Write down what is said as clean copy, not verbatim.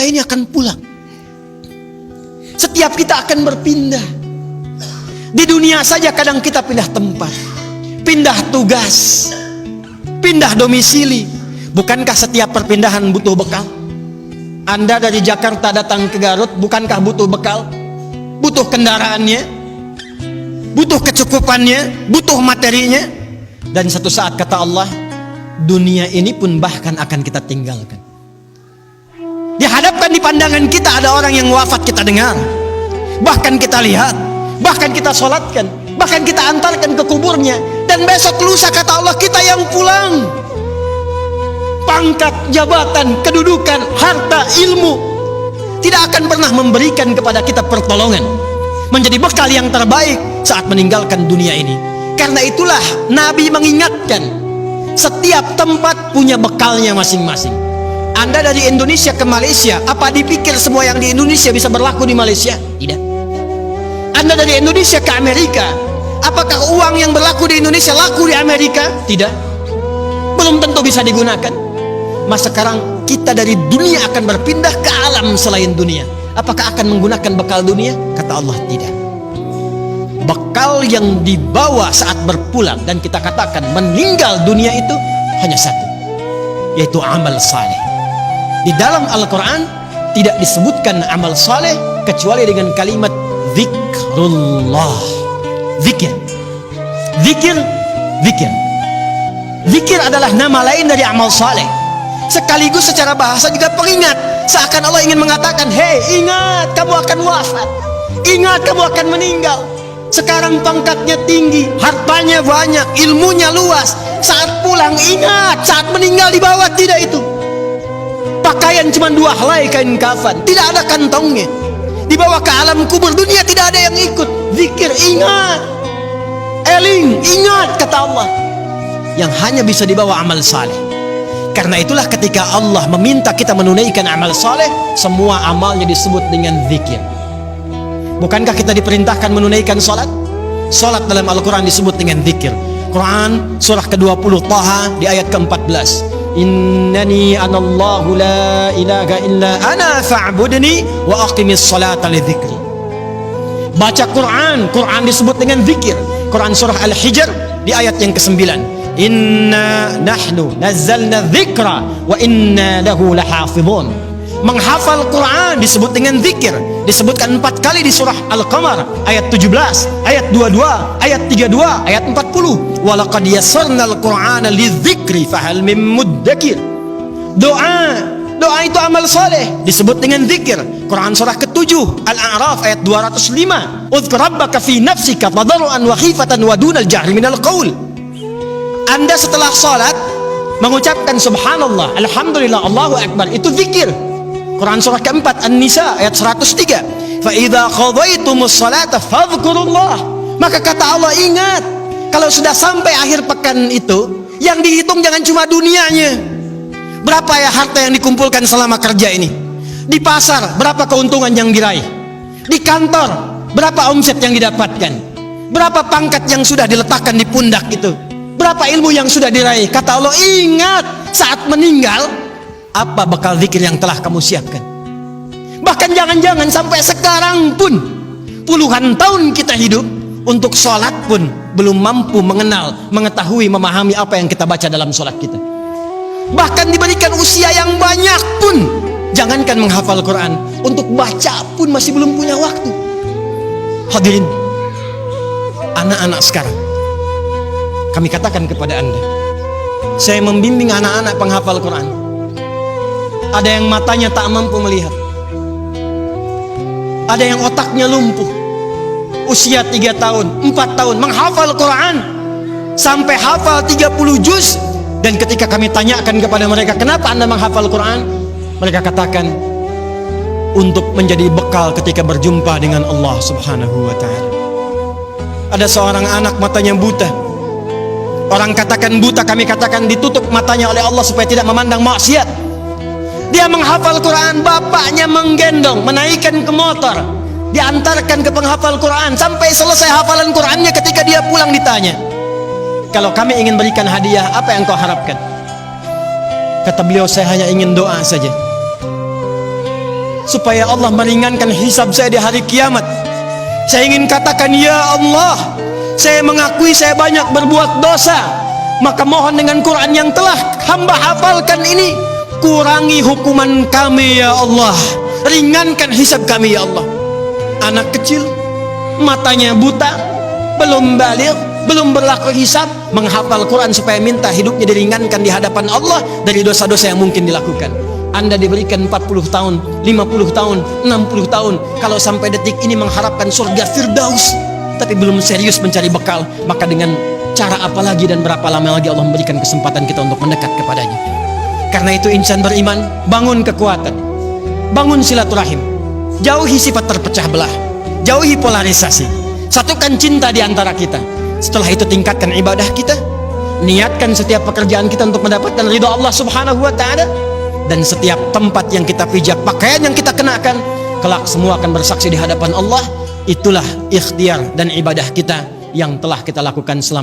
ini akan pulang. Setiap kita akan berpindah. Di dunia saja kadang kita pindah tempat, pindah tugas, pindah domisili. Bukankah setiap perpindahan butuh bekal? Anda dari Jakarta datang ke Garut, bukankah butuh bekal? Butuh kendaraannya, butuh kecukupannya, butuh materinya. Dan satu saat kata Allah, dunia ini pun bahkan akan kita tinggalkan. Dihadapkan di pandangan kita ada orang yang wafat, kita dengar, bahkan kita lihat, bahkan kita sholatkan, bahkan kita antarkan ke kuburnya. Dan besok lusa kata Allah kita yang pulang. Pangkat, jabatan, kedudukan, harta, ilmu tidak akan pernah memberikan kepada kita pertolongan, menjadi bekal yang terbaik saat meninggalkan dunia ini. Karena itulah Nabi mengingatkan, setiap tempat punya bekalnya masing-masing. Anda dari Indonesia ke Malaysia, apa dipikir semua yang di Indonesia bisa berlaku di Malaysia? Tidak. Anda dari Indonesia ke Amerika, apakah uang yang berlaku di Indonesia laku di Amerika? Tidak. Belum tentu bisa digunakan. Mas sekarang kita dari dunia akan berpindah ke alam selain dunia. Apakah akan menggunakan bekal dunia? Kata Allah, tidak. Bekal yang dibawa saat berpulang dan kita katakan meninggal dunia itu hanya satu, yaitu amal saleh. Di dalam Al-Quran tidak disebutkan amal saleh kecuali dengan kalimat zikrullah. Zikir, zikir, zikir. Zikir adalah nama lain dari amal saleh. Sekaligus secara bahasa juga pengingat. Seakan Allah ingin mengatakan, hei ingat kamu akan wafat, ingat kamu akan meninggal. Sekarang pangkatnya tinggi, hartanya banyak, ilmunya luas. Saat pulang ingat, saat meninggal dibawa tidak itu. Pakaian cuma 2 helai kain kafan, tidak ada kantongnya. Dibawa ke alam kubur, dunia tidak ada yang ikut. Zikir, ingat, eling, ingat kata Allah. Yang hanya bisa dibawa amal saleh. Karena itulah ketika Allah meminta kita menunaikan amal saleh, semua amalnya disebut dengan zikir. Bukankah kita diperintahkan menunaikan salat? Salat dalam Al-Quran disebut dengan zikir. Quran surah ke-20 Taha di ayat ke-14. Innani anallahu la ilaha illa ana fa'budni wa aqimis salata li dzikri. Baca Quran, Quran disebut dengan zikir. Quran surah Al-Hijr di ayat yang ke-9. Inna nahnu nazzalna dzikra wa inna lahu lahafizun. Menghafal Quran disebut dengan zikir. Disebutkan 4 kali di surah Al-Qamar ayat 17, ayat 22, ayat 32, ayat 40. Walaqad yassarnal Qur'ana lidzikri fahal mim muddakir. Doa itu amal saleh disebut dengan zikir. Quran surah ke-7 Al-A'raf ayat 205. Udhkur rabbaka fi nafsika tadarruan wa khifatan wa dunal jahri minal qaul. Anda setelah salat mengucapkan subhanallah, alhamdulillah, Allahu akbar, itu zikir. Quran surah keempat An-Nisa ayat 103. Fa idza qadaytumus salata fadhkurullah. Maka kata Allah, ingat, kalau sudah sampai akhir pekan itu, yang dihitung jangan cuma dunianya. Berapa ya harta yang dikumpulkan selama kerja ini? Di pasar berapa keuntungan yang diraih? Di kantor berapa omset yang didapatkan? Berapa pangkat yang sudah diletakkan di pundak itu? Berapa ilmu yang sudah diraih? Kata Allah, ingat, saat meninggal apa bekal zikir yang telah kamu siapkan? Bahkan jangan-jangan sampai sekarang pun, puluhan tahun kita hidup, untuk sholat pun belum mampu mengenal, mengetahui, memahami apa yang kita baca dalam sholat kita. Bahkan diberikan usia yang banyak pun, jangankan menghafal Quran, untuk baca pun masih belum punya waktu. Hadirin, anak-anak sekarang, kami katakan kepada Anda, saya membimbing anak-anak penghafal Quran. Ada yang matanya tak mampu melihat, ada yang otaknya lumpuh. Usia 3 tahun, 4 tahun menghafal Quran sampai hafal 30 juz. Dan ketika kami tanyakan kepada mereka, kenapa Anda menghafal Quran? Mereka katakan, untuk menjadi bekal ketika berjumpa dengan Allah Subhanahu wa ta'ala. Ada seorang anak matanya buta. Orang katakan buta, kami katakan ditutup matanya oleh Allah supaya tidak memandang maksiat. Dia menghafal Quran, bapaknya menggendong, menaikkan ke motor, diantarkan ke penghafal Quran sampai selesai hafalan Qurannya. Ketika dia pulang ditanya, kalau kami ingin berikan hadiah, apa yang kau harapkan? Kata beliau, saya hanya ingin doa saja. supaya Allah meringankan hisab saya di hari kiamat. Saya ingin katakan, ya Allah, saya mengakui saya banyak berbuat dosa, maka mohon dengan Quran yang telah hamba hafalkan ini, kurangi hukuman kami ya Allah, ringankan hisab kami ya Allah. Anak kecil, matanya buta, belum balik, belum berlaku hisab, menghafal Quran supaya minta hidupnya diringankan di hadapan Allah dari dosa-dosa yang mungkin dilakukan. Anda diberikan 40 tahun, 50 tahun, 60 tahun, kalau sampai detik ini mengharapkan surga Firdaus, tapi belum serius mencari bekal, maka dengan cara apa lagi dan berapa lama lagi Allah memberikan kesempatan kita untuk mendekat kepadanya. Karena itu insan beriman, bangun kekuatan, bangun silaturahim, jauhi sifat terpecah belah, jauhi polarisasi, satukan cinta di antara kita. Setelah itu tingkatkan ibadah kita, niatkan setiap pekerjaan kita untuk mendapatkan ridha Allah Subhanahu wa Ta'ala, dan setiap tempat yang kita pijak, pakaian yang kita kenakan, kelak semua akan bersaksi di hadapan Allah. Itulah ikhtiar dan ibadah kita yang telah kita lakukan selama